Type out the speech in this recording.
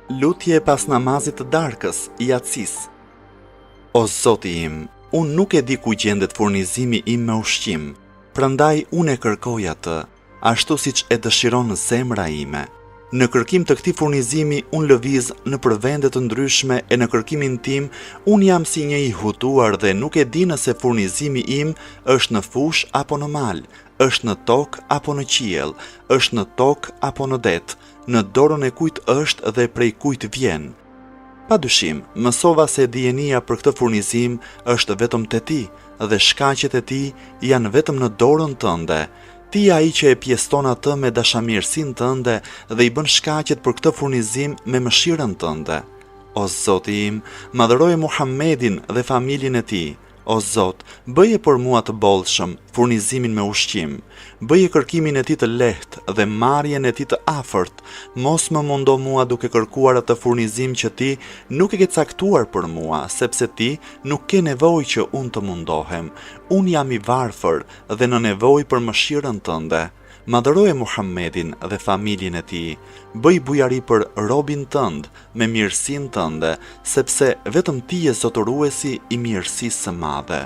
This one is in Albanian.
Lutje pas namazit të darkës, Yatsis. O Zoti im, unë nuk e di ku gjendet furnizimi im me ushqim, prandaj unë e kërkoj atë, ashtu siç e dëshiron zemra ime. Në kërkim të këtij furnizimi unë lëviz nëpër vende të ndryshme e në kërkimin tim unë jam si një i hutuar dhe nuk e di nëse furnizimi im është në fush apo në mal, është në tokë apo në qiell, është në tokë apo në det, në dorën e kujt është dhe prej kujt vjen. Padyshim, mësova se dijenia për këtë furnizim është vetëm te ti dhe shkaqet e tij janë vetëm në dorën tënde. Ti je ai që e pjeston atë me dashamirësinë tënde dhe i bën shkaqet për këtë furnizim me mëshirën tënde. O Zoti im, madhëroje Muhammedin dhe familjen e tij. O Zot, bëje për mua të bollshëm furnizimin me ushqim, bëje kërkimin e tij të lehtë dhe marrjen e tij të afërt, mos më mundo mua duke kërkuar atë furnizim që ti nuk e ke caktuar për mua, sepse ti nuk ke nevojë që unë të mundohem. Unë jam i varfër dhe në nevojë për mëshirën tënde. Madhëroje Muhammedin dhe familjen e tij, bëj bujari për robin tënd me mirësinë tënde, sepse vetëm ti je zotëruesi i mirësisë së madhe.